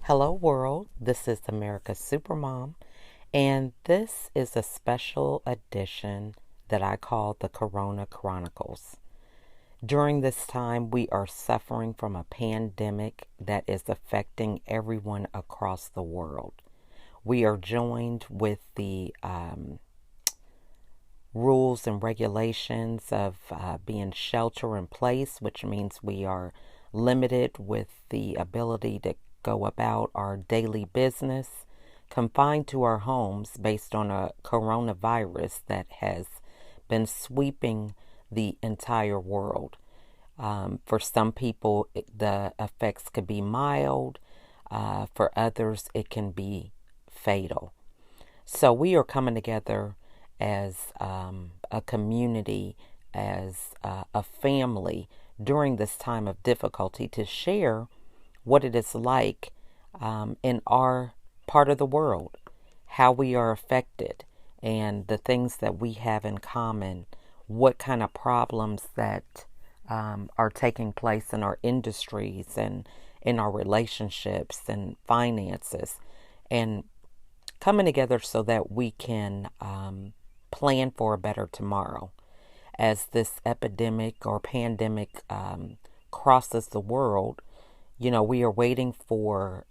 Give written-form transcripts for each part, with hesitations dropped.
Hello, world. This is America's Supermom, and this is a special edition that I call the Corona Chronicles. During this time, we are suffering from a pandemic that is affecting everyone across the world. We are joined with the rules and regulations of being shelter in place, which means we are limited with the ability to go about our daily business, confined to our homes based on a coronavirus that has been sweeping the entire world. For some people, the effects could be mild. For others, it can be fatal. So we are coming together as a community, as a family during this time of difficulty to share what it is like in our part of the world, how we are affected, and the things that we have in common, what kind of problems that are taking place in our industries and in our relationships and finances, and coming together so that we can plan for a better tomorrow. As this epidemic or pandemic crosses the world, we are waiting for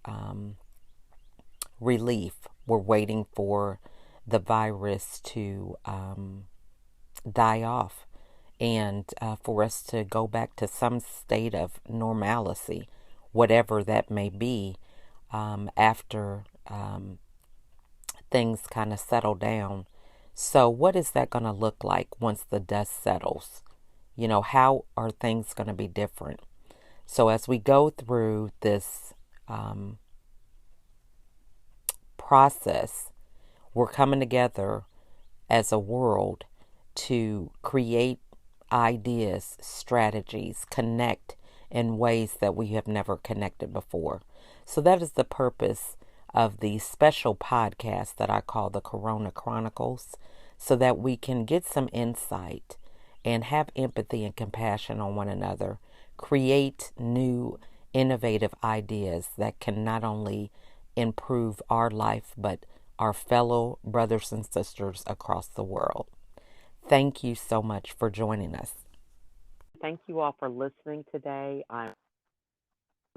relief. We're waiting for the virus to die off and for us to go back to some state of normalcy, whatever that may be, after things kind of settle down. So, what is that going to look like once the dust settles? How are things going to be different? So, as we go through this process, we're coming together as a world to create ideas, strategies, connect in ways that we have never connected before. So, that is the purpose of the special podcast that I call the Corona Chronicles, so that we can get some insight and have empathy and compassion on one another, create new innovative ideas that can not only improve our life, but our fellow brothers and sisters across the world. Thank you so much for joining us. Thank you all for listening today. I'm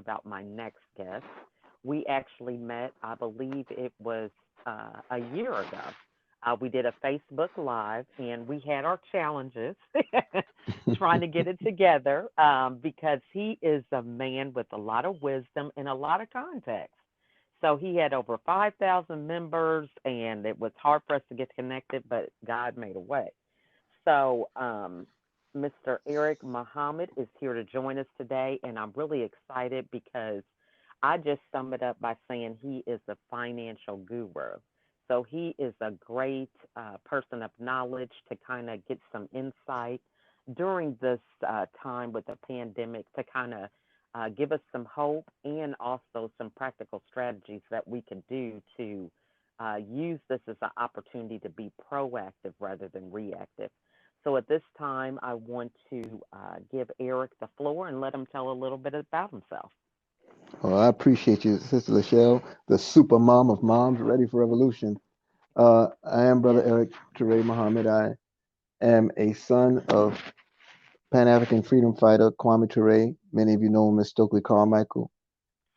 about my next guest. We actually met, I believe it was a year ago. We did a Facebook Live and we had our challenges trying to get it together because he is a man with a lot of wisdom and a lot of context. So he had over 5,000 members and it was hard for us to get connected, but God made a way. So, Mr. Eric Muhammad is here to join us today, and I'm really excited because I just sum it up by saying he is a financial guru. So he is a great person of knowledge to kind of get some insight during this time with the pandemic to kind of give us some hope and also some practical strategies that we can do to use this as an opportunity to be proactive rather than reactive. So at this time, I want to give Eric the floor and let him tell a little bit about himself. Oh, I appreciate you, Sister Lachelle, the super mom of moms, ready for revolution. I am Brother Yes. Eric Ture Muhammad. I am a son of Pan African freedom fighter Kwame Ture. Many of you know him as Stokely Carmichael.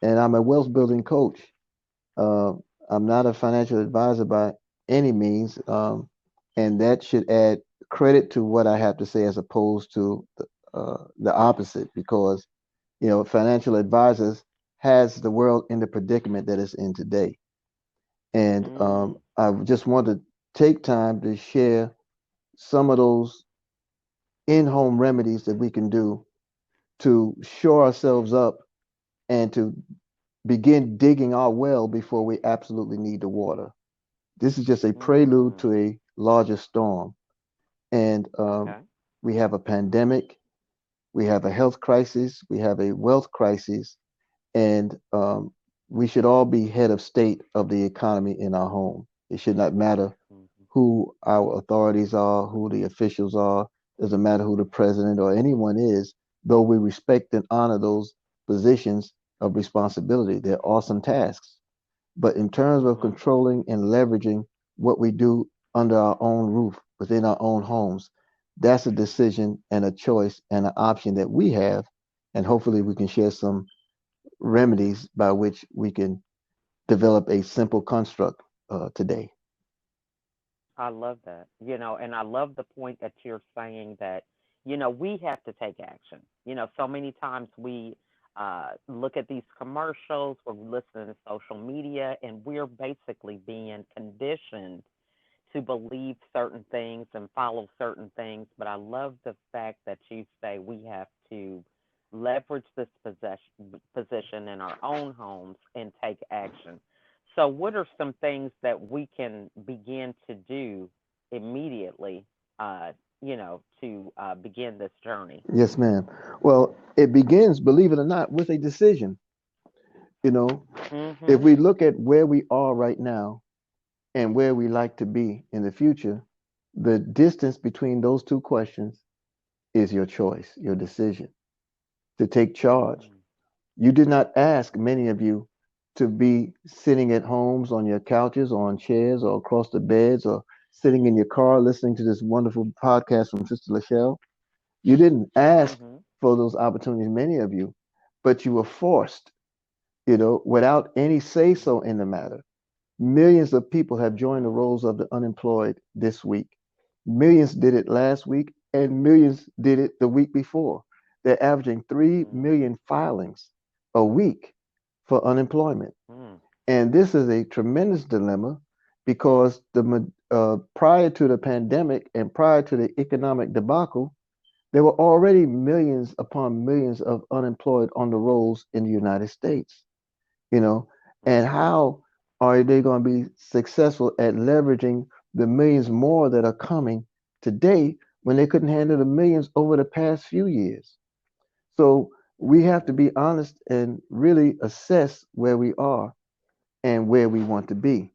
And I'm a wealth building coach. Uh, I'm not a financial advisor by any means. And that should add credit to what I have to say as opposed to the opposite, because financial advisors has the world in the predicament that it's in today. And Mm, I just want to take time to share some of those in-home remedies that we can do to shore ourselves up and to begin digging our well before we absolutely need the water. This is just a prelude mm, to a larger storm. And okay. we have a pandemic, we have a health crisis, we have a wealth crisis, and we should all be head of state of the economy in our home. It should not matter Mm-hmm. who our authorities are, who the officials are. Doesn't matter who the president or anyone is, though we respect and honor those positions. of responsibility. They're awesome tasks. But in terms of Mhm. controlling and leveraging what we do under our own roof, within our own homes, that's a decision and a choice and an option that we have. And hopefully we can share some remedies by which we can develop a simple construct today. I love that. And I love the point that you're saying that, we have to take action. So many times we look at these commercials, we're listening to social media, and we're basically being conditioned to believe certain things and follow certain things. But I love the fact that you say we have to leverage this position in our own homes and take action. So, what are some things that we can begin to do immediately, to begin this journey? Yes, ma'am. Well, it begins, believe it or not, with a decision. You know, if Mhm. we look at where we are right now and where we like to be in the future, the distance between those two questions is your choice, your decision to take charge. Mm. You did not ask, many of you, to be sitting at homes on your couches or on chairs or across the beds or sitting in your car listening to this wonderful podcast from Sister Lachelle. You didn't ask Mhm. for those opportunities, many of you, but you were forced, without any say so in the matter. Millions of people have joined the Mhm. rolls of the unemployed this week. Millions did it last week, and millions did it the week before. They're averaging 3 Mhm. million filings a week for unemployment. Mhm. And this is a tremendous dilemma because prior to the pandemic and prior to the economic debacle, there were already millions upon millions of unemployed on the rolls in the United States, you know, and Mhm. how are they going to be successful at leveraging the millions more that are coming today when they couldn't handle the millions over the past few years? So we have to Mhm. be honest and really assess where we are and where we want to be.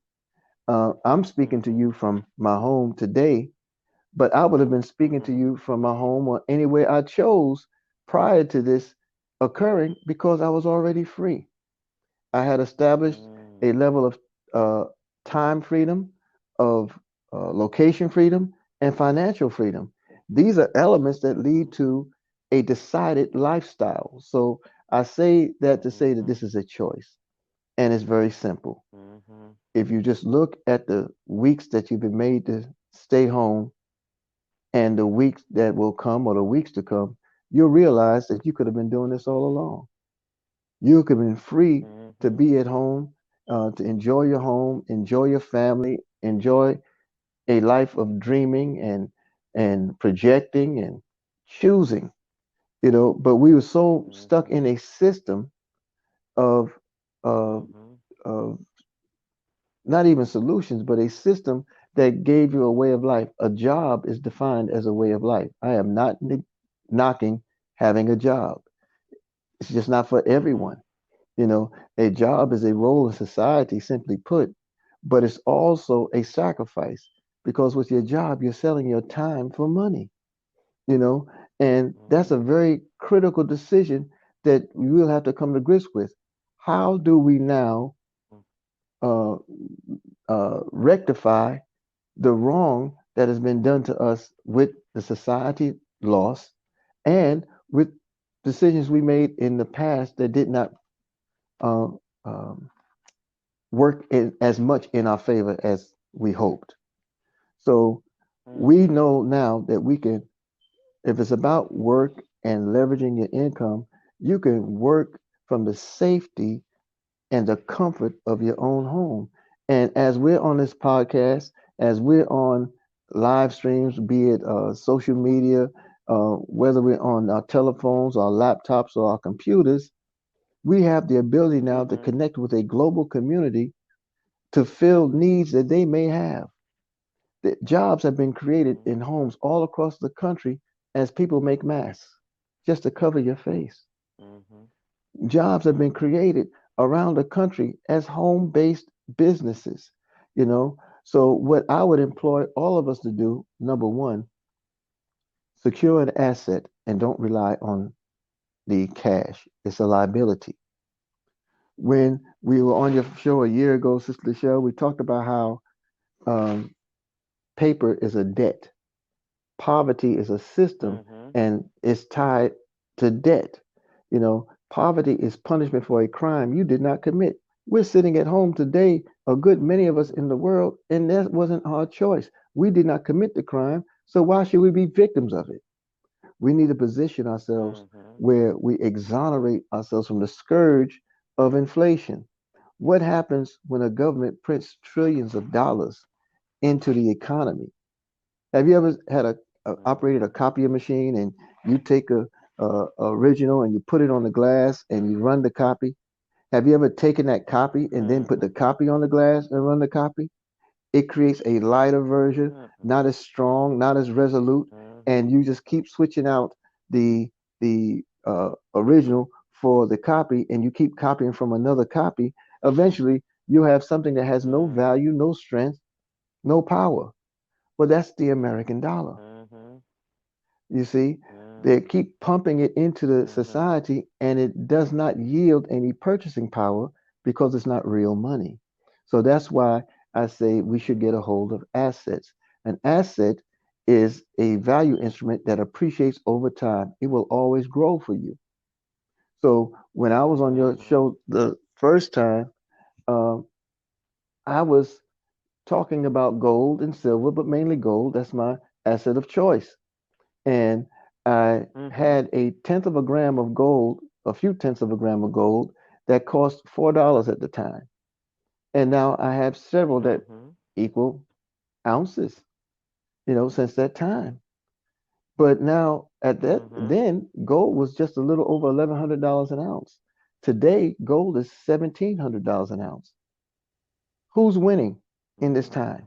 I'm speaking to Mhm. you from my home today, but I would have been speaking to Mhm. you from my home or anywhere I chose prior to this occurring because I was already free. I had established Mhm. a level of uh, time freedom, of location freedom, and financial freedom. These are elements that lead to a decided lifestyle. So I say that to say that Mhm. this is a choice, and it's very simple. Mhm. If you just look at the weeks that you've been made to stay home and the weeks that will come or the weeks to come, you'll realize that you could have been doing this all along. You could have been free to Mhm. be at home, to enjoy your home, enjoy your family, enjoy a life of dreaming and projecting and choosing, but we were so stuck in Mhm. a system of of, Mhm. of not even solutions, but a system that gave you a way of life. A job is defined as a way of life. I am not knocking having a job. It's just not for Mhm. everyone. A job is a role in society, simply put, but it's also a sacrifice because with your job, you're selling your time for money, you know, and that's a Mhm. very critical decision that we will have to come to grips with. How do we now uh, rectify the wrong that has been done to us with the society loss and with decisions we made in the past that did not uh, um, work as much in our favor as we hoped. So we Mhm. know now that we can, if it's about work and leveraging your income, you can work from the safety and the comfort of your own home. And as we're on this podcast, as we're on live streams, be it social media, whether we're on our telephones, our laptops, or our computers, we have the ability now to Mhm. connect with a global community to fill needs that they may have. The jobs have been created Mhm. in homes all across the country as people make masks just to cover your face. Mhm. Jobs have been Mhm. created around the country as home based businesses, you know. So, what I would employ all of us to do, number one, secure an asset and don't rely on the cash. It's a liability. When we were on your show a year ago, Sister Michelle, we talked about how um, paper is a debt. Poverty is a system Mhm. and it's tied to debt. Poverty is punishment for a crime you did not commit. We're sitting at home today, a good many of us in the world, and that wasn't our choice. We did not commit the crime, so why should we be victims of it? We need to position ourselves Mhm. where we exonerate ourselves from the scourge of inflation. What happens when a government prints trillions of dollars into the economy? Have you ever had operated a Mhm. copier machine and you take a original and you put it on the glass and you run the copy? Have you ever taken that copy and then put the Mhm. copy on the glass and run the copy? It creates a lighter version, Mhm. not as strong, not as resolute, and Mhm. you just keep switching out the original for the copy, and you keep copying from another copy. Eventually, you have something that has no Mhm. value, no strength, no power. Well, that's the American dollar. Mhm. You see, they Mhm. keep pumping it into the Mhm. society and it does not yield any purchasing power because it's not real money. So that's why I say we should get a hold of assets. An asset is a value instrument that appreciates over time. It will always grow for you. So when I was on your Mhm. show the first time, um, I was talking about gold and silver, but mainly gold. That's my asset of choice. And I Mhm. had a tenth of a gram of gold, a few tenths of a gram of gold that cost $4 at the time. And now I have several that Mhm. equal ounces, since that time. But now at that Mhm. then gold was just a little over $1,100 an ounce. Today gold is $1,700 an ounce. Who's winning in this time? Mhm.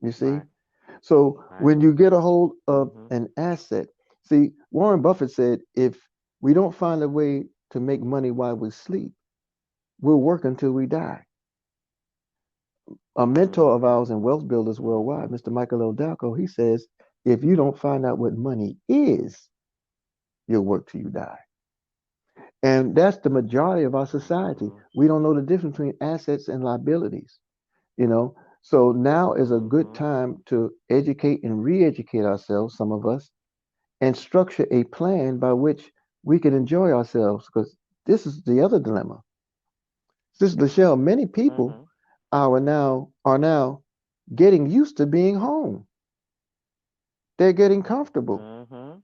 You see? Right. So Right. when you get a hold of Mhm. an asset, see, Warren Buffett said if we don't find a way to make money while we sleep, we'll work until we die. A mentor of Mhm. ours in Wealth Builders Worldwide, Mhm. Mr. Michael L. Dalco, he says, if you don't find out what money is, you'll work till you die. And that's the majority of our society. Mhm. We don't know the difference between assets and liabilities, you know. So now is a good Mhm. time to educate and re-educate ourselves, some of us, and structure a plan by which we can enjoy ourselves. Because this is the other dilemma. Sister Michelle, many people Mhm. are now getting used to being home. They're getting comfortable. Mhm.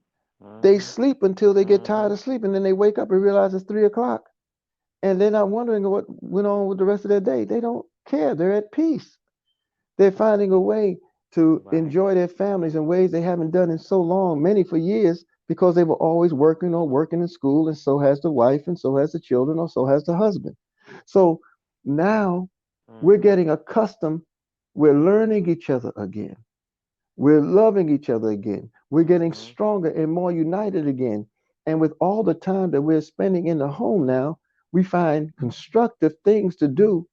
They Mhm. sleep until they get tired Mhm. of sleeping, then they wake up and realize it's 3 o'clock, and they're not wondering what went on with the rest of their day. They don't care. They're at peace. They're finding a way to Right. enjoy their families in ways they haven't done in so long, many for years, because they were always working or working in school, and so has the wife, and so has the children, or so has the husband. So now we're Mhm. getting accustomed, we're learning each other again. We're loving each other again. We're getting Mhm. stronger and more united again. And with all the time that we're spending in the home now, we find constructive things to do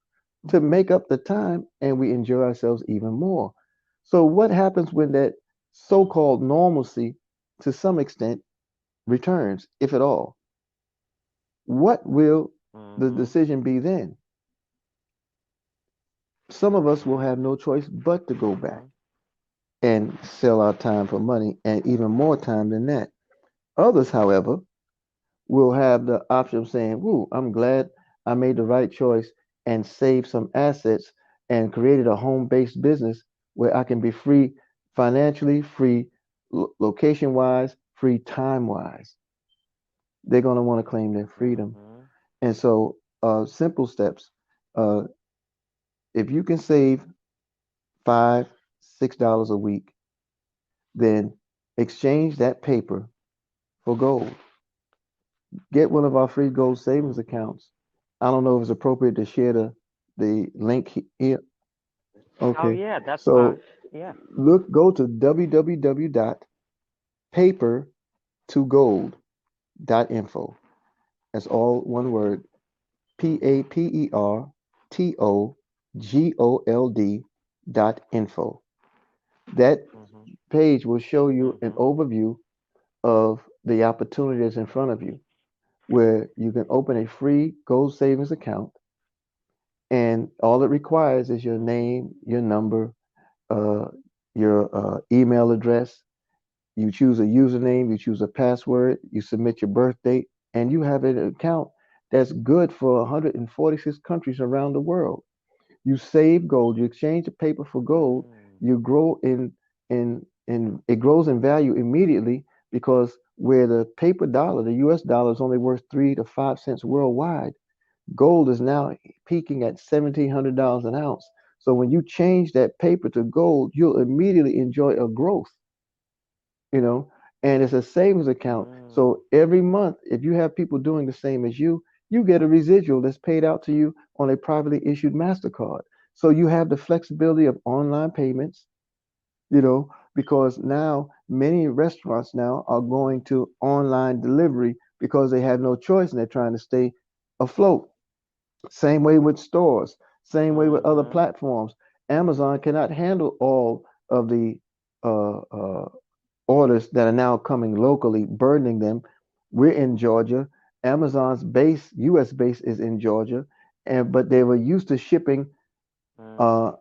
to make up the time and we enjoy ourselves even more. So, what happens when that so called normalcy, to some extent, returns, if at all? What will the Mhm. decision be then? Some of us will have no choice but to go back Mhm. and sell our time for money and even more time than that. Others, however, will have the option of saying, "Woo, I'm glad I made the right choice and saved some assets and created a home-based business where I can be free financially, free location-wise, free time-wise." They're going to want to claim their freedom. Mhm. And so, simple steps. Uh, if you can save $5, $6 a week, then exchange that paper for gold. Get one of our free gold savings Mhm. accounts. I don't know if it's appropriate to share the link here. Oh Okay. yeah, that's fine. So Yeah. go to www.paper2gold.info. That's all one word. Mhm. PAPERTOGOLD.info. That Mhm. page will show you an Mhm. overview of the opportunity that's in front of you. where you can open a free gold savings account, and all it requires is your name, your number, uh, your email address. You choose a username, you choose a password, you submit your birth date, and you have an account that's good for 146 countries around the world. You save gold, you exchange the paper for gold, Mm. you grow in it grows in value immediately, because where the paper dollar, the US dollar, is only worth 3 to 5 cents worldwide, gold is now peaking at $1,700 an ounce. So when you change that paper to gold, you'll immediately enjoy a growth, you know, and it's a savings account. Mm. So every month, if you have people doing the same as you get a residual that's paid out to you on a privately issued MasterCard. So you have the flexibility of online payments, because now many restaurants now are going to online delivery because they have no choice and they're trying to stay afloat. Same way with stores, same way with other Mhm. platforms. Amazon cannot handle all of the orders that are now coming locally, burdening them. We're in Georgia. Amazon's base, U.S. base, is in Georgia, and but they were used to shipping uh, Mhm.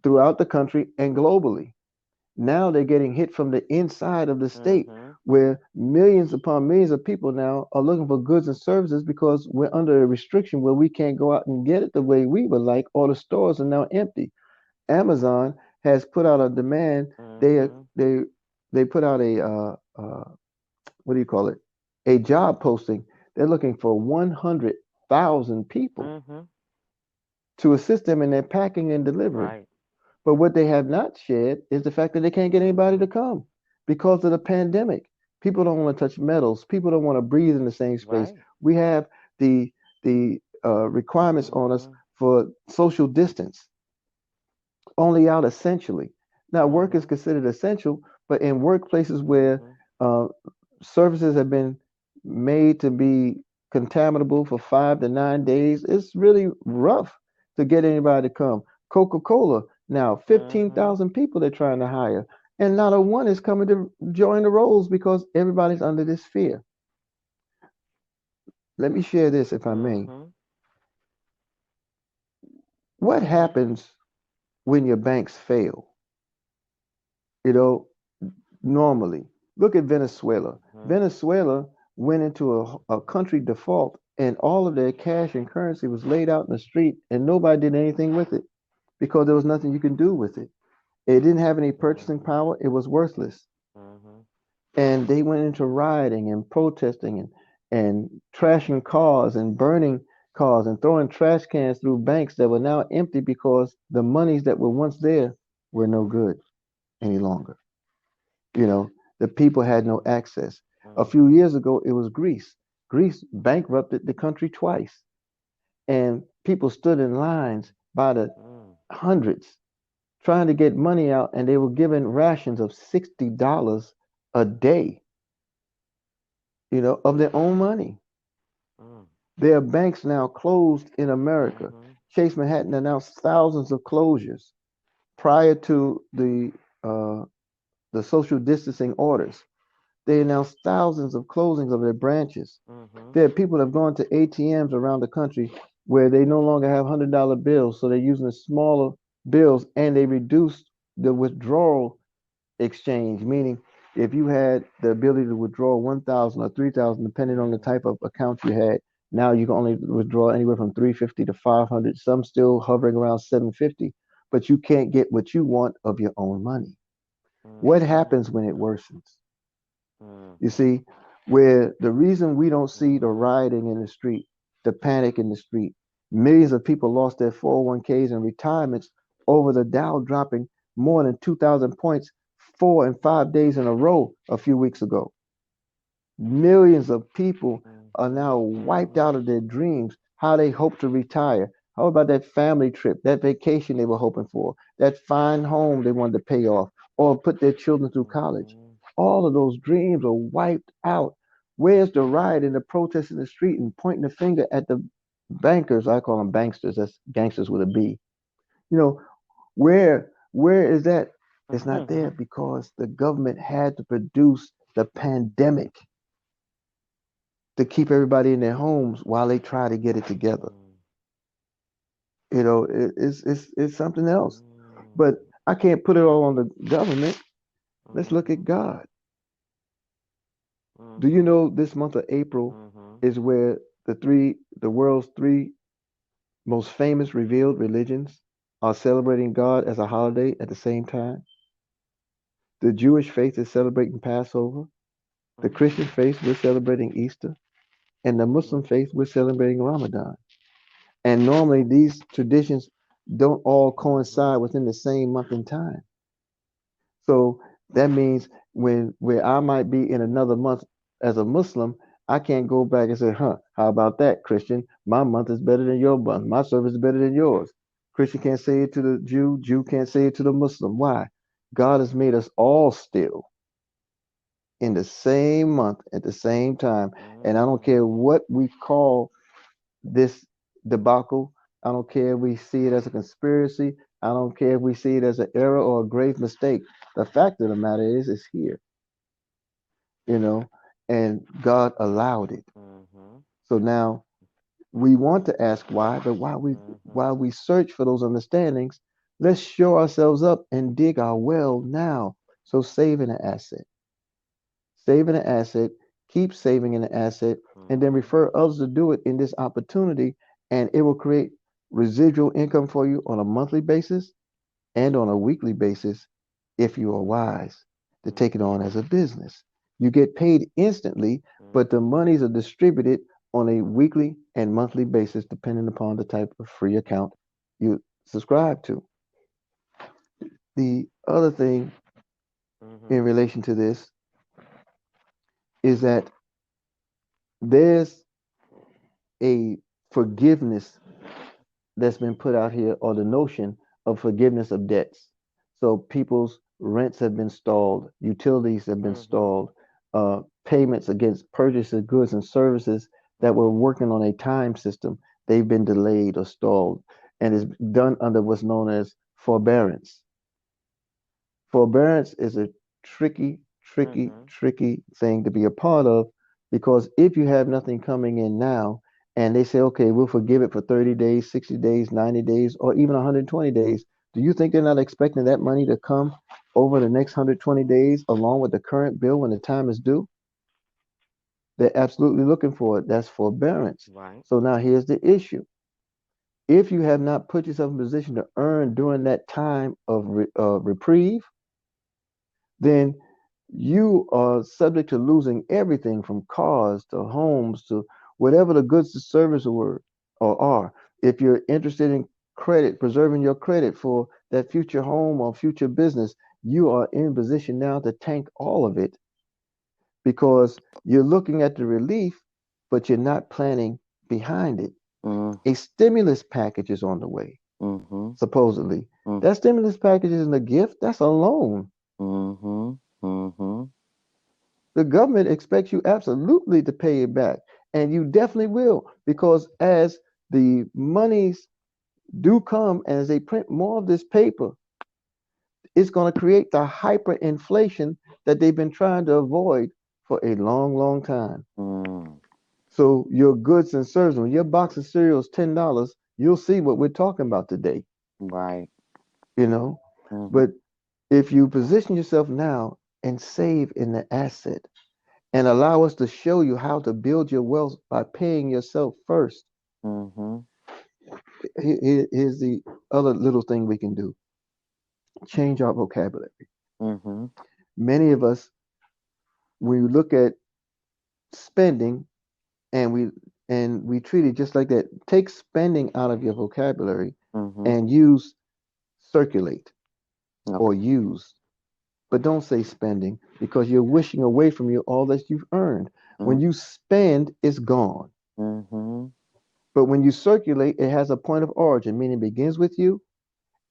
throughout the country and globally. Now they're getting hit from the inside of the state, Mhm. where millions upon millions of people now are looking for goods and services because we're under a restriction where we can't go out and get it the way we would like. All the stores are now empty. Amazon has put out a demand. They Mhm. they they put out a what do you call it? A job posting. They're looking for 100,000 people Mhm. to assist them in their packing and delivery. Right. But what they have not shared is the fact that they can't get anybody to Mhm. come because of the pandemic. People don't want to touch metals. People don't want to breathe in the same space. Right. We have the requirements on us Mhm. for social distance only out essentially. Now, work is Mhm. considered essential, but in workplaces where Mhm. uh, services have been made to be contaminable for 5 to 9 days, it's really rough to get anybody to come. Coca-Cola, now Mhm. 15,000 people they're trying to hire, and not a one is coming to join the rolls because everybody's under this fear. Let me share this, if I may. Mhm. What Mhm. happens when your banks fail? You know, normally. Look at Venezuela. Mhm. Venezuela went into a country default, and all of their cash and currency was laid out in the street, and nobody did anything with it because there was nothing you can do with it. It didn't have any purchasing Mhm. power, it was worthless. Mhm. And they went into rioting and protesting and trashing cars and burning cars and throwing trash cans through banks that were now empty because the monies that were once there were no good any longer. You know, the people had no access. A few Mhm. years ago, it was Greece. Greece bankrupted the country twice, and people stood in lines by the Mhm. hundreds trying to get money out, and they were given rations of $60 a day, of their own money. Mhm. There are banks now closed in America. Mhm. Chase Manhattan announced thousands of closures prior to uh, the social distancing orders. They announced thousands of closings of their branches. Mhm. There are people that have gone to ATMs around the country where they no longer have $100 bills, so they're using the smaller bills, and they reduced the withdrawal exchange, meaning if you had the ability to withdraw 1,000 or 3,000, depending on the Mhm. type of account you had, now you can only withdraw anywhere from 350 to 500. Some still hovering around 750, but you can't get what you want of your own money. What Mhm. happens when it worsens? You Mhm. see, where the reason we don't see the Mhm. rioting in the street, the panic in the street, millions of people lost their 401ks and retirements over the Dow dropping more than 2,000 points 4 and 5 days in a row a few weeks ago. Millions of people are Mhm. now wiped out Mhm. of their dreams, how they hope to retire. How about that family trip, that vacation they were hoping for, that fine home they wanted to pay off, or put their children through college? Mhm. All of those dreams are wiped out. Where's the riot and the protest in the street and pointing the finger at the bankers? I call them banksters. That's gangsters with a B. You know, where is that? It's not there Mhm. because the government had to produce the pandemic. to keep everybody in their homes while they try to get it together. Mm. It's something else. But Mm. I can't put it all on the government. Let's look at Mhm. God. Do you Mhm. know this month of April Mhm. is where the world's three most famous revealed religions are celebrating God as a holiday at the same time? The Jewish faith is celebrating Passover. The Christian Mhm. faith, we're celebrating Easter. And the Muslim Mhm. faith, we're celebrating Ramadan. And normally these traditions don't all Mhm. coincide within the same month and time. So that means when where I might be in another month as a Muslim, I can't go back and say, huh, how about that, Christian? My month is better than your month. My service is better than yours. Christian can't say it to the Jew, Jew can't say it to the Muslim. Why? God has made us all still in the same month at the same time. And I don't care Mhm. what we call this debacle. I don't care if we see it as a conspiracy. I don't care if we see it as an error or a grave mistake. The fact of the matter is, it's here, you know, and God allowed it. Mhm. So now we want to ask why, but while Mhm. we search for those understandings, let's shore ourselves up and dig our well now. So saving an asset, saving an asset, keep saving in an asset, and then Mhm. refer others to do it in this opportunity, and it will create residual income for you on a monthly basis and on a weekly basis if you are wise to take it on Mhm. as a business. You get paid instantly, but the Mhm. monies are distributed on a weekly and monthly basis depending upon the type of free account you subscribe to. The other thing in Mhm. relation to this is that there's a forgiveness that's been put out here, or the notion of forgiveness of debts. So people's rents have been stalled, utilities have been Mhm. stalled, payments against purchase of goods and services that were Mhm. working on a time system, they've been delayed or stalled, and is done under what's known as forbearance. Forbearance is a tricky, tricky, Mhm. tricky thing to be a part of, because if you have nothing coming in now and they say, okay, we'll forgive it for 30 days, 60 days, 90 days, or even 120 days, do you think they're not expecting that money to come over the next 120 days along with the current bill when the time is due? They're absolutely looking for it. That's forbearance. Right. So now here's the issue. If you have not put yourself in a position to earn during that time of reprieve, then you are subject to losing everything from cars to homes to whatever the goods and services were or are. If you're interested in credit, preserving your credit for that future home or future business, you are in position now to tank all of it because you're looking at the relief, but you're not planning behind it. Mm. A stimulus package is on the way, Mhm. supposedly. Mm. That stimulus package isn't a gift, that's a loan. Mhm. Mhm. The government expects you absolutely to pay it back. And you definitely will, because as the monies do come and as they print more of this paper, it's going to create the hyperinflation that they've been trying to avoid for a long, long time. Mm. So your goods and services, when your box of cereal is $10, you'll see what we're talking about today, Right. you know. Mhm. But if you position yourself now and save in the asset, and allow us to show you how to build your wealth by paying yourself first. Mhm. Here's the other little thing we can do: change our vocabulary. Mhm. Many of us, we look at spending and we treat it just like that. Take spending out of your vocabulary Mhm. and use circulate or Okay. use. But don't say spending because you're wishing away from you all that you've earned. When Mm. you spend, it's gone. Mhm. But when you circulate, it has a point of origin, meaning it begins with you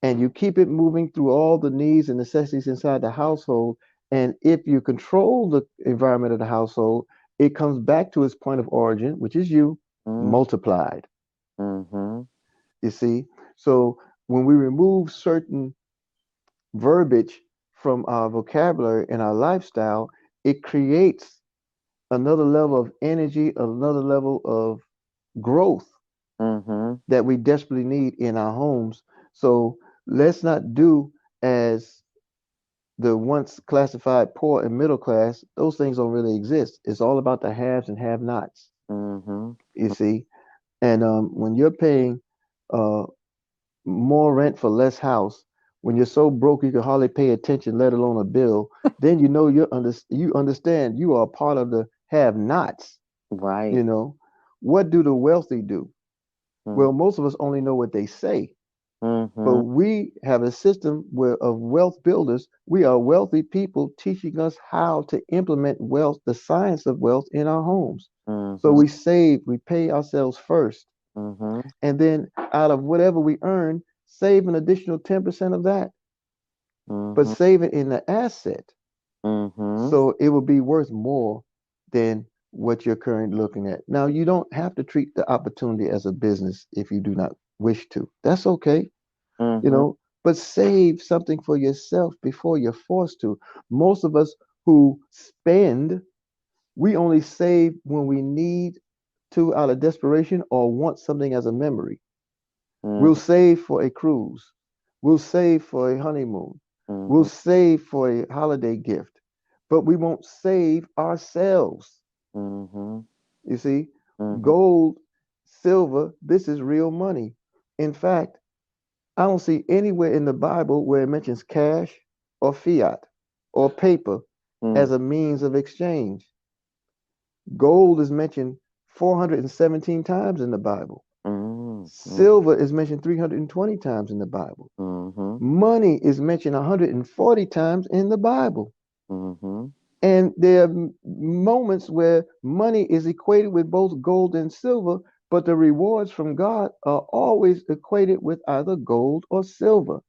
and you keep it moving through all the needs and necessities inside the household. And if you control the environment of the household, it comes back to its point of origin, which is you, Mm. multiplied. Mhm. You see? So when we remove certain verbiage from our vocabulary and our lifestyle, it creates another level of energy, another level of growth Mhm. that we desperately need in our homes. So let's not do as the once classified poor and middle class. Those things don't really exist. It's all about the haves and have nots, Mhm. you see. And when you're paying uh, more rent for less house, when you're so broke you can hardly pay attention, let alone a bill, then you know you understand you are part of the have nots. Right. You know, what do the wealthy do? Mm. Well, most of us only know what they say, but Mhm. we have a system where of wealth builders. We are wealthy people teaching us how to implement wealth, the science of wealth in our homes. So Mhm. we save, we pay ourselves first, Mhm. and then out of whatever we earn, save an additional 10% of that, but Mhm. save it in the asset. Mhm. So it will be worth more than what you're currently looking at. Now, you don't have to treat the opportunity as a business if you do not wish to. That's okay, you Mhm. know, but save something for yourself before you're forced to. Most of us who spend, we only save when we need to out of desperation or want something as a memory. We'll Mhm. save for a cruise. We'll save for a honeymoon. We'll Mhm. save for a holiday gift, but we won't save ourselves. Mhm. You see, Mhm. gold, silver, this is real money. In fact, I don't see anywhere in the Bible where it mentions cash or fiat or paper Mhm. as a means of exchange. Gold is mentioned 417 times in the Bible. Mhm. Silver is mentioned 320 times in the Bible. Mhm. Money is mentioned 140 times in the Bible. Mhm. And there are moments where money is equated with both gold and silver, but the rewards from God are always equated with either gold or silver.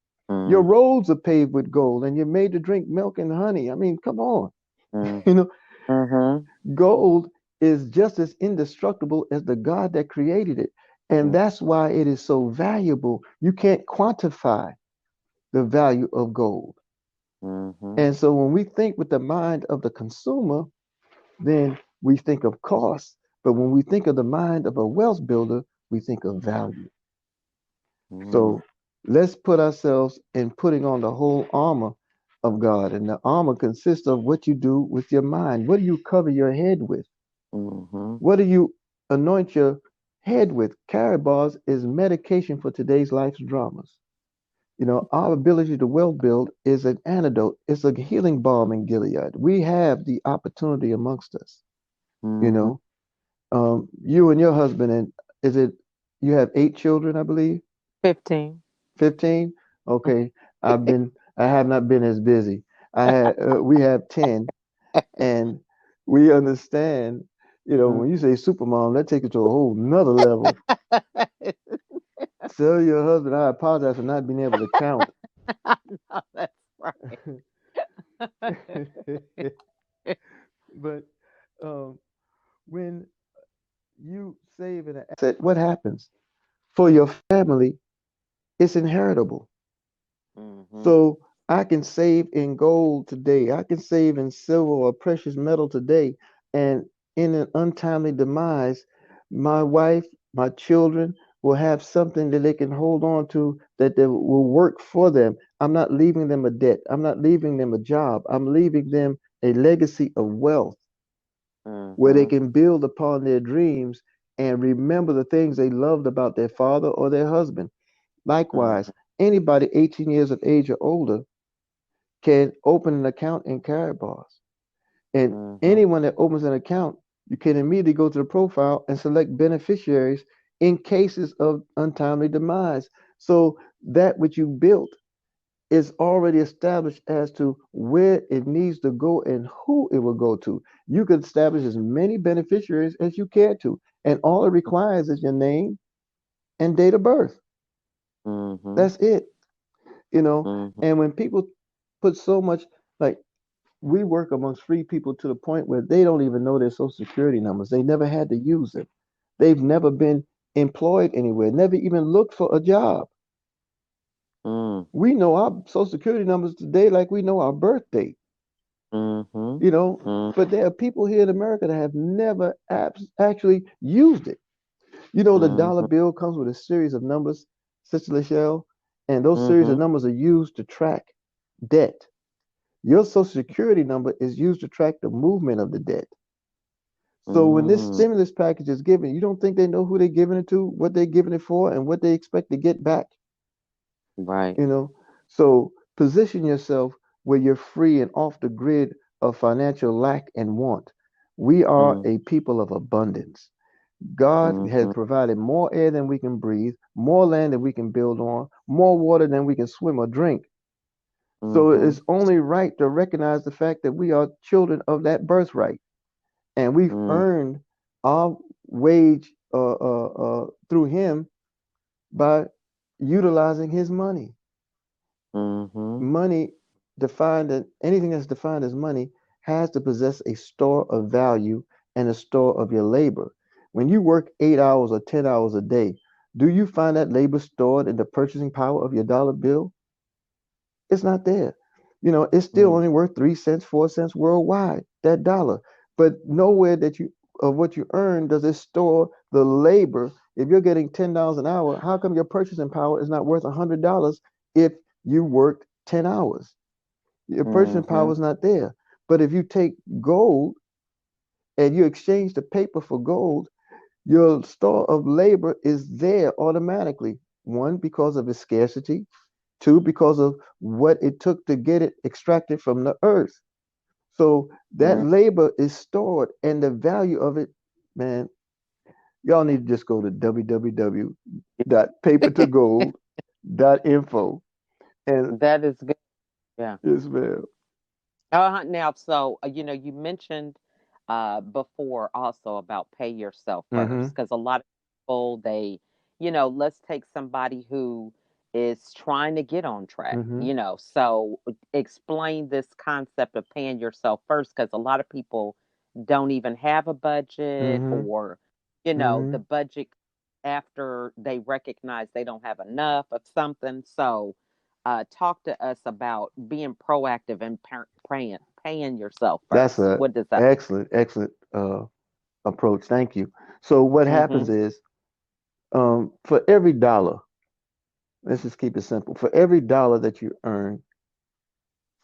Your Mhm. roads are paved with gold and you're made to drink milk and honey. I mean, come on. Mhm. You know, Mhm. gold is just as indestructible as the God that created it. And that's why it is so valuable. You can't quantify the value of gold. Mhm. And so when we think with the mind of the consumer, then we think of cost. But when we think of the mind of a wealth builder, we think of value. Mhm. So let's put ourselves in putting on the whole armor of God. And the armor consists of what you do with your mind. What do you cover your head with? Mhm. What do you anoint your head with? Carrot bars is medication for today's life's dramas. You know, our ability to well build is an antidote. It's a healing balm in Gilead. We have the opportunity amongst us. You Mhm. know, you and your husband, and is it you have 8 children, I believe? 15. 15? Okay. I have not been as busy. We have 10, and we understand, Mhm. when you say supermom, that takes it to a whole nother level. Tell your husband I apologize for not being able to count. No, that's right. But um, when you save an asset, what happens? For your family, it's inheritable. Mhm. So I can save in gold today. I can save in silver or precious metal today. And in an untimely demise, my wife, my children will have something that they can hold on to that they will work for them. I'm not leaving them a debt. I'm not leaving them a job. I'm leaving them a legacy of wealth where they Mhm. can build upon their dreams and remember the things they loved about their father or their husband. Likewise, Mhm. anybody 18 years of age or older can open an account in Carrot Bars. And Mhm. anyone that opens an account, you can immediately go to the profile and select beneficiaries in cases of untimely demise. So that which you built is already established as to where it needs to go and who it will go to. You can establish as many beneficiaries as you care to, and all it requires is your name and date of birth. Mhm. That's it, you know. Mhm. And when people put so much, like, we work amongst free people to the point where they don't even know their social security numbers. They never had to use them. They've never been employed anywhere, never even looked for a job. Mhm. We know our social security numbers today like we know our birth date. Mm-hmm. You know, Mm-hmm. but there are people here in America that have never actually used it. You know, the dollar Mm-hmm. bill comes with a series of numbers, Sister Lachelle, and those series of Mm-hmm. numbers are used to track debt. Your Social Security number is used to track the movement of the debt. So when this Mm-hmm. stimulus package is given, you don't think they know who they're giving it to, what they're giving it for, and what they expect to get back? Right. You know, so position yourself where you're free and off the grid of financial lack and want. We are Mm-hmm. a people of abundance. God has Mm-hmm. provided more air than we can breathe, more land than we can build on, more water than we can swim or drink. So Mm-hmm. it's only right to recognize the fact that we are children of that birthright, and we've earned our wage through Him by utilizing His money. Mm-hmm. Money defined as anything that's defined as money has to possess a store of value and a store of your labor. When you work 8 hours or 10 hours a day, do you find that labor stored in the purchasing power of your dollar bill? It's not there. You know, it's still Mm-hmm. only worth 3 cents, 4 cents worldwide, that dollar. But nowhere that you of what you earn does it store the labor. If you're getting $10 an hour, how come your purchasing power is not worth $100 if you worked 10 hours? Your purchasing Mm-hmm. power is not there. But if you take gold and you exchange the paper for gold, your store of labor is there automatically. One, because of its scarcity. Two, because of what it took to get it extracted from the earth. So that labor is stored, and the value of it, man, y'all need to just go to www.papertogold.info. And That is good. Yeah. yes, ma'am. Now, so you mentioned before also about pay yourself first, Mm-hmm. because a lot of people let's take somebody who is trying to get on track. Mm-hmm. So explain this concept of paying yourself first, because a lot of people don't even have a budget, Mm-hmm. or Mm-hmm. the budget after they recognize they don't have enough of something. So talk to us about being proactive and paying yourself That's first. a What does that? excellent approach. Thank you. So what Mm-hmm. happens is, for every dollar, let's just keep it simple. For every dollar that you earn,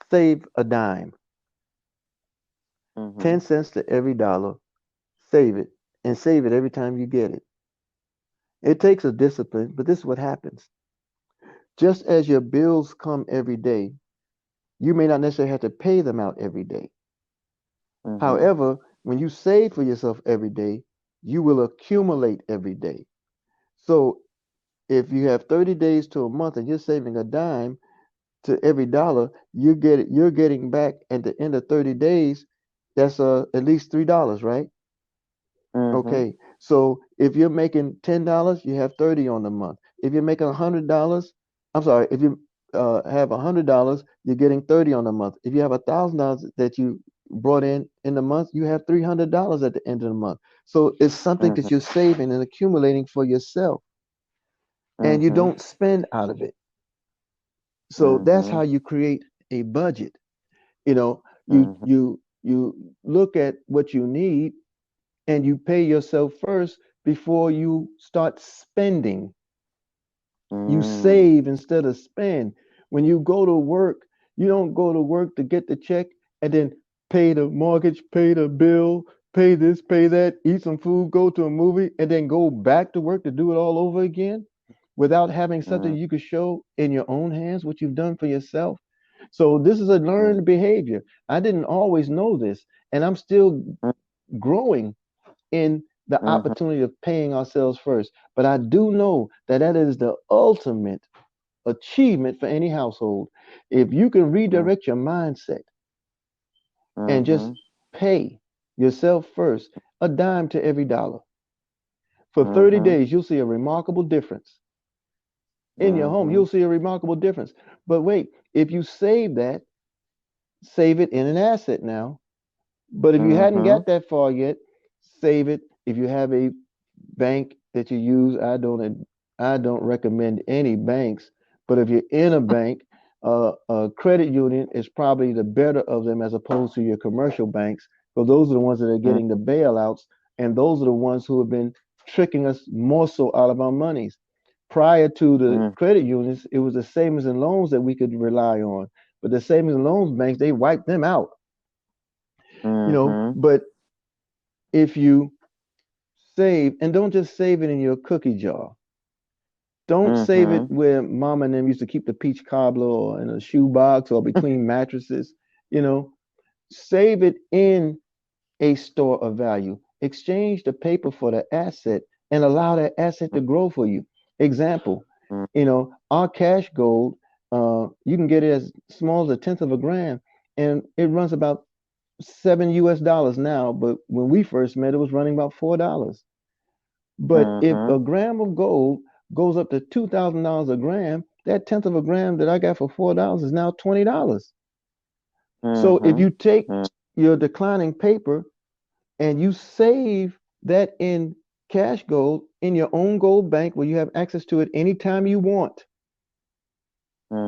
save a dime. Mm-hmm. 10 cents to every dollar. Save it, and save it every time you get it. It takes a discipline, but this is what happens. Just as your bills come every day, you may not necessarily have to pay them out every day. Mm-hmm. However, when you save for yourself every day, you will accumulate every day. So if you have 30 days to a month and you're saving a dime to every dollar, you're getting back at the end of 30 days, that's at least $3, right? Mm-hmm. Okay, so if you're making $10, you have 30 on the month. If you're making $100, I'm sorry, if you have $100, you're getting 30 on the month. If you have $1,000 that you brought in the month, you have $300 at the end of the month. So it's something Mm-hmm. that you're saving and accumulating for yourself, and you Mm-hmm. don't spend out of it. So that's Mm-hmm. how you create a budget. You know, Mm-hmm. you look at what you need and you pay yourself first before you start spending. You Mm-hmm. save instead of spend. When you go to work, you don't go to work to get the check and then pay the mortgage, pay the bill, pay this, pay that, eat some food, go to a movie, and then go back to work to do it all over again without having something you could show in your own hands what you've done for yourself. So this is a learned behavior. I didn't always know this, and I'm still growing in the Mm-hmm. opportunity of paying ourselves first. But I do know that that is the ultimate achievement for any household. If you can redirect your mindset and just Mm-hmm. pay yourself first, a dime to every dollar. For 30 Mm-hmm. days, you'll see a remarkable difference. In your home, Mm-hmm. you'll see a remarkable difference. But wait, if you save that, save it in an asset now. But if you hadn't Mm-hmm. got that far yet, save it. If you have a bank that you use, I don't recommend any banks. But if you're in a bank, A credit union is probably the better of them as opposed to your commercial banks, because those are the ones that are mm, getting the bailouts, and those are the ones who have been tricking us more so out of our monies. Prior to the mm, credit unions, it was the savings and loans that we could rely on, but the savings and loans banks, they wiped them out, mhm, But if you save, and don't just save it in your cookie jar. Don't save it mhm, where mama and them used to keep the peach cobbler or in a shoe box or between mattresses. You know, save it in a store of value. Exchange the paper for the asset and allow that asset to grow for you. Example, mm, our cash gold, you can get it as small as a tenth of a gram, and it runs about $7 now. But when we first met, it was running about $4. But if mhm, a gram of gold goes up to $2,000 a gram, that tenth of a gram that I got for $4 is now $20. So if mhm, you take mm, your declining paper and you save that in cash gold in your own gold bank where you have access to it anytime you want,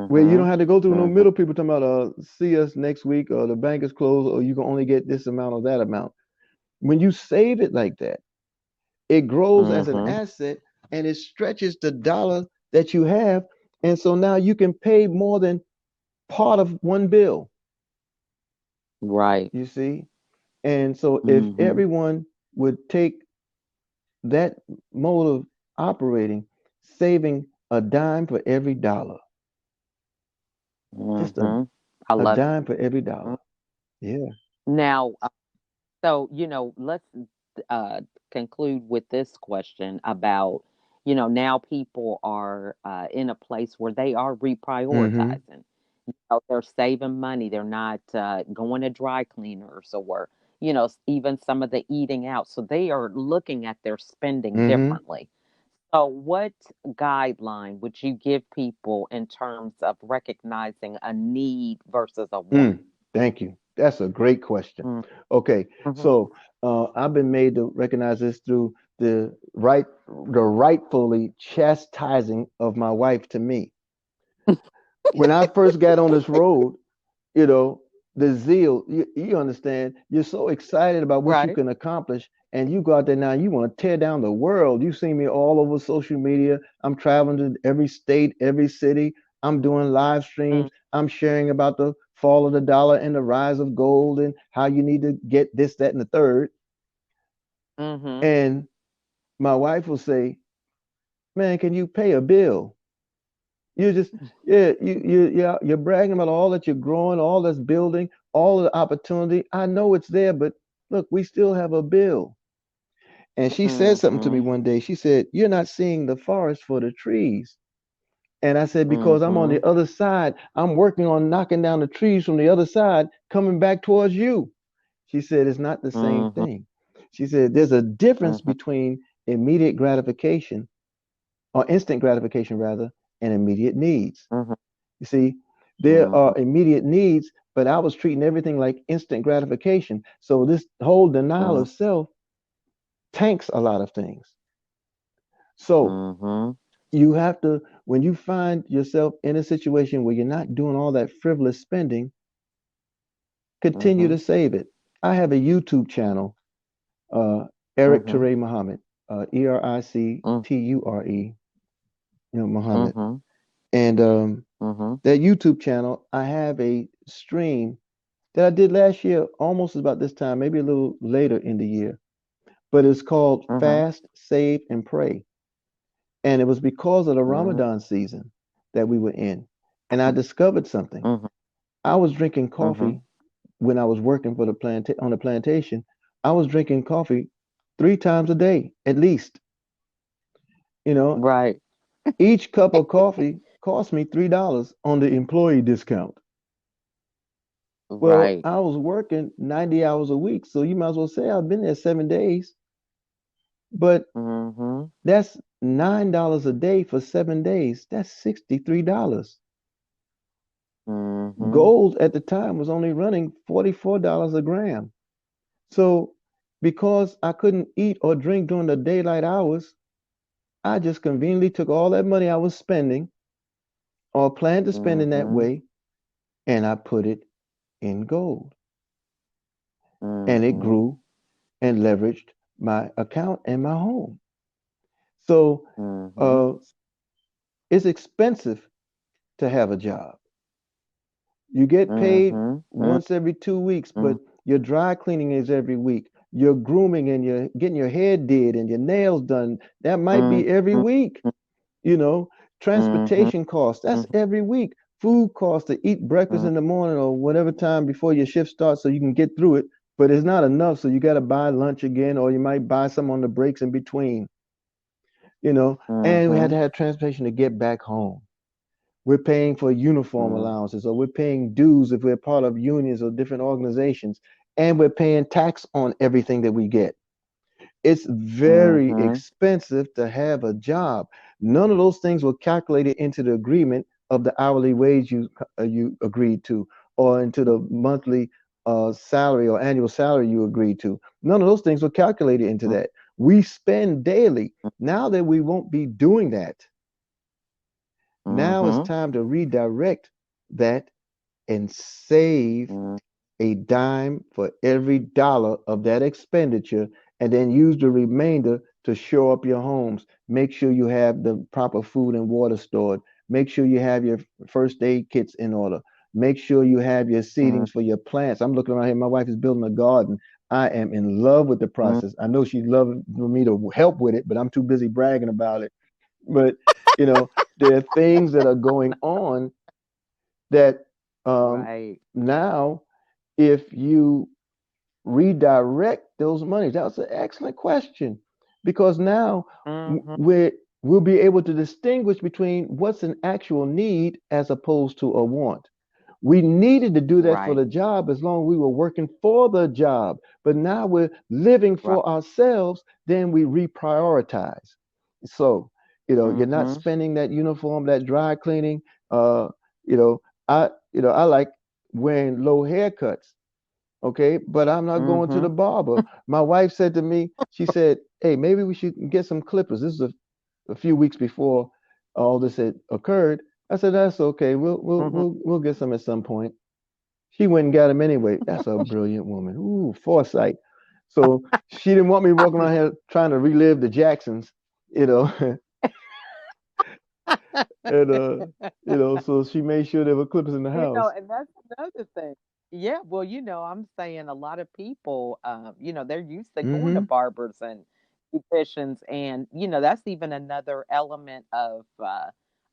where you don't mhm, have to go through no mhm, middle people talking about see us next week or the bank is closed or you can only get this amount or that amount. When you save it like that, it grows as an mhm. asset and it stretches the dollar that you have. And so now you can pay more than part of one bill, Right. you see? And so if Mhm, everyone would take that mode of operating, saving a dime for every dollar, just mhm. I a love it. dime for every Mm. dollar. Yeah. Now, so, let's uh, conclude with this question about, now people are in a place where they are Mm-hmm. reprioritizing. They're saving money. They're not going to dry cleaners or, even some of the eating out. So they are looking at their spending Mm-hmm. differently. So, what guideline would you give people in terms of recognizing a need versus a want? Thank you. That's a great question. Okay, Mm-hmm. so I've been made to recognize this through the rightfully chastising of my wife to me. When I first got on this road, you know, the zeal, you understand, you're so excited about what you Right. can accomplish, and you go out there now, you want to tear down the world. You see me all over social media. I'm traveling to every state, every city. I'm doing live streams. I'm sharing about the fall of the dollar and the rise of gold and how you need to get this, that, and the third. Mm-hmm. And my wife will say, "Man, can you pay a bill?" You just, yeah, yeah, you're bragging about all that you're growing, all that's building, all of the opportunity. I know it's there, but look, we still have a bill. And she said something to me Mm-hmm. one day. She said, "You're not seeing the forest for the trees." And I said, "Because I'm on Mm-hmm. the other side. I'm working on knocking down the trees from the other side, coming back towards you." She said, "It's not the same Mm-hmm. thing." She said, "There's a difference Mm-hmm. between immediate gratification, or instant gratification rather, and immediate needs." Mm-hmm. You see, there Mm-hmm. are immediate needs, but I was treating everything like instant gratification. So this whole denial of self tanks a lot of things. So Mm-hmm. you have to, when you find yourself in a situation where you're not doing all that frivolous spending, continue Mm-hmm. to save it. I have a YouTube channel, uh, Eric Mm-hmm. Ture Muhammad, Ericture, Muhammad. Mm-hmm. And Mm-hmm. that YouTube channel, I have a stream that I did last year, almost about this time, maybe a little later in the year. But it's called Mm-hmm. Fast, Save, and Pray. And it was because of the Mm-hmm. Ramadan season that we were in. And I discovered something. Mm-hmm. I was drinking Mm-hmm. coffee when I was working for on the plantation. I was drinking coffee 3 times a day, at least. You know, Right. each cup of coffee cost me $3 on the employee discount. Well, Right. I was working 90 hours a week, so you might as well say I've been there 7 days. But Mm-hmm. that's $9 a day for 7 days. That's $63. Mm-hmm. Gold at the time was only running $44 a gram. So because I couldn't eat or drink during the daylight hours, I just conveniently took all that money I was spending or plan to spend in that Mhm. way, and I put it in gold. And it Mhm. grew and leveraged my account and my home. So Mhm. uh, it's expensive to have a job. You get paid Mhm. once every 2 weeks, but Mhm. your dry cleaning is every week. Your grooming and you're getting your hair did and your nails done, that might be every Mhm. week. You know, Mhm. transportation costs, that's every week. Food costs to eat breakfast Mhm. in the morning or whatever time before your shift starts so you can get through it. But it's not enough, so you got to buy lunch again, or you might buy some on the breaks in between, and we had to Mhm. have transportation to get back home. We're paying for uniform Mhm. allowances, or we're paying dues if we're part of unions or different organizations, and we're paying tax on everything that we get. It's very Mhm. expensive to have a job. None of those things were calculated into the agreement of the hourly wage you agreed to, or into the monthly salary or annual salary you agreed to. None of those things were calculated into that. We spend daily. Now that we won't be doing that, now it's Mhm. time to redirect that and save a dime for every dollar of that expenditure, and then use the remainder to shore up your homes. Make sure you have the proper food and water stored. Make sure you have your first aid kits in order. Make sure you have your Mhm. seedings for your plants. I'm looking around here. My wife is building a garden. I am in love with the Mhm. process. I know she'd love for me to help with it, but I'm too busy bragging about it. But you know, there are things that are going on that Right. now, if you redirect those monies? That's an excellent question, because now Mhm. we'll be able to distinguish between what's an actual need as opposed to a want. We needed to do that for Right. the job as long as we were working for the job, but now we're living Right. for ourselves. Then we reprioritize. So you're not Mhm. spending that uniform, that dry cleaning. Uh, you know, I like wearing low haircuts, okay, but I'm not going to the Mhm. barber. My wife said to me, she said, hey, maybe we should get some clippers. This is a few weeks before all this had occurred. I said, that's okay. Mhm. We'll get some at some point. She went and got them anyway. That's a brilliant woman. Ooh, foresight. So she didn't want me walking around here trying to relive the Jacksons, you know, and so she made sure there were clippers in the house. And that's another thing. Yeah, well, I'm saying a lot of people, they're used to going to Mm-hmm. barbers and beauticians, and that's even another element of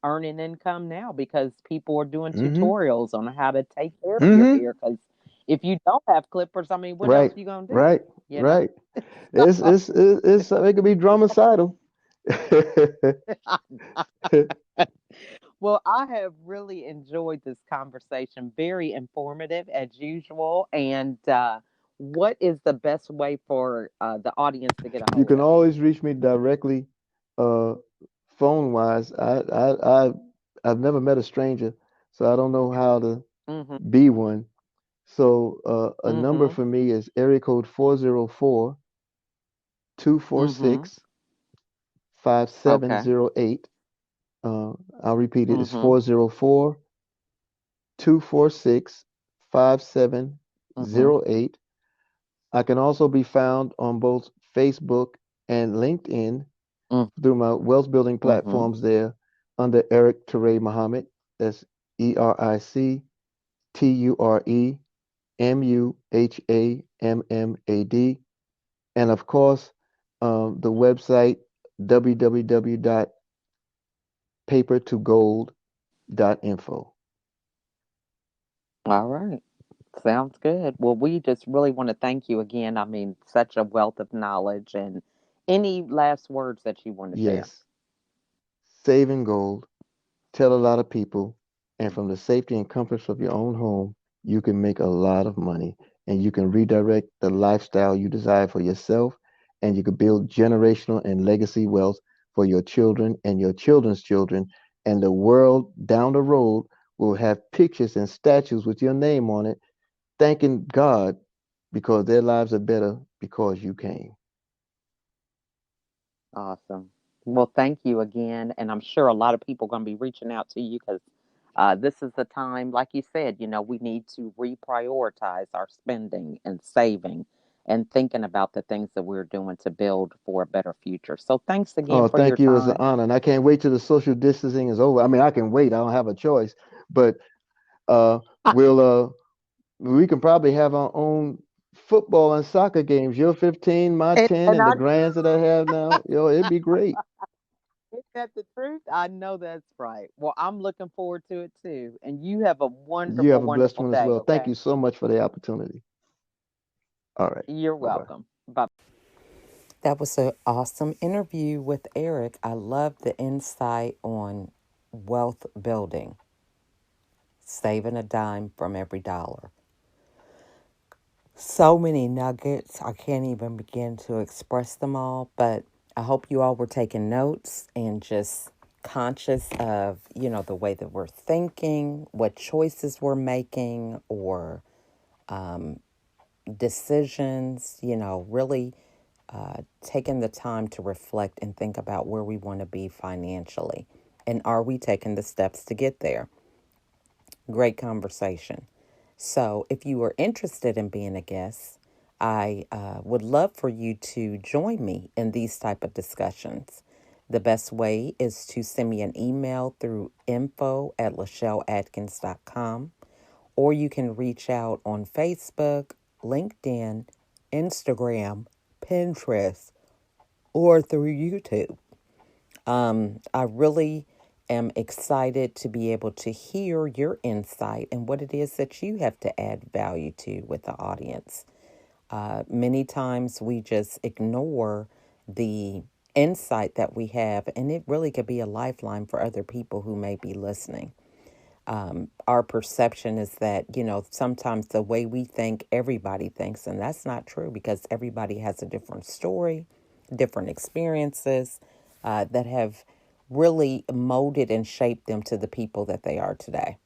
earning income now because people are doing Mm-hmm. tutorials on how to take care of your Mm-hmm. hair. Because if you don't have clippers, I mean, what else Right. you gonna do? Right. You know? Right. It's it could be dromicidal. Well, I have really enjoyed this conversation. Very informative as usual. And what is the best way for the audience to get a You hold can of you? always reach me directly, uh, phone wise. I've never met a stranger, so I don't know how to Mm-hmm. be one. So a number Mm-hmm. for me is area code 404 two four Mm-hmm. six 5708. Okay. I'll repeat it. It's Mm-hmm. 404 246 Mm-hmm. 5708. I can also be found on both Facebook and LinkedIn through my wealth building Mm-hmm. platforms there under Eric Ture Muhammad. That's EricTureMuhammad. And of course, the website www.papertogold.info. All right. Sounds good. Well, we just really want to thank you again. I mean, such a wealth of knowledge. And any last words that you want to share? Yes, saving gold. Tell a lot of people, and from the safety and comforts of your own home, you can make a lot of money, and you can redirect the lifestyle you desire for yourself, and you can build generational and legacy wealth for your children and your children's children, and the world down the road will have pictures and statues with your name on it, thanking God because their lives are better because you came. Awesome. Well, thank you again. And I'm sure a lot of people are going to be reaching out to you because This is the time, like you said, we need to reprioritize our spending and saving and thinking about the things that we're doing to build for a better future. So thanks again Oh, for your thank you. It's an time. honor. And I can't wait till the social distancing is over. I mean, I can wait. I don't have a choice. But uh, we'll we can probably have our own football and soccer games. You're 15, my And 10, and I the grands that I have now. It'd be great. Isn't that the truth? I know that's right. Well, I'm looking forward to it too. And you have a You wonderful, have a blessed wonderful one as day, well. Thank okay? you so much for the opportunity. All right. You're Bye bye. welcome. Bye. That was an awesome interview with Eric. I love the insight on wealth building, saving a dime from every dollar. So many nuggets. I can't even begin to express them all, but I hope you all were taking notes and just conscious of, the way that we're thinking, what choices we're making, or decisions, really taking the time to reflect and think about where we want to be financially. And are we taking the steps to get there? Great conversation. So, if you are interested in being a guest, I would love for you to join me in these type of discussions. The best way is to send me an email through info@lachelleatkins.com, or you can reach out on Facebook, LinkedIn, Instagram, Pinterest, or through YouTube. I really am excited to be able to hear your insight and what it is that you have to add value to with the audience. Many times we just ignore the insight that we have, and it really could be a lifeline for other people who may be listening. Our perception is that, sometimes the way we think, everybody thinks, and that's not true because everybody has a different story, different experiences that have really molded and shaped them to the people that they are today.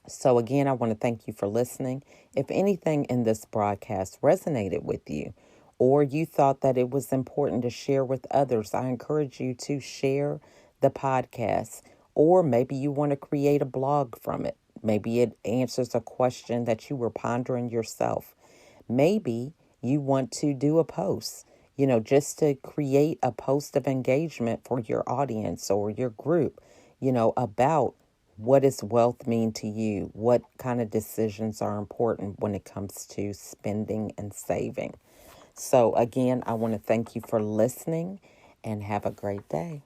So, again, I want to thank you for listening. If anything in this broadcast resonated with you, or you thought that it was important to share with others, I encourage you to share the podcast. Or maybe you want to create a blog from it. Maybe it answers a question that you were pondering yourself. Maybe you want to do a post, just to create a post of engagement for your audience or your group, about what does wealth mean to you? What kind of decisions are important when it comes to spending and saving? So, again, I want to thank you for listening and have a great day.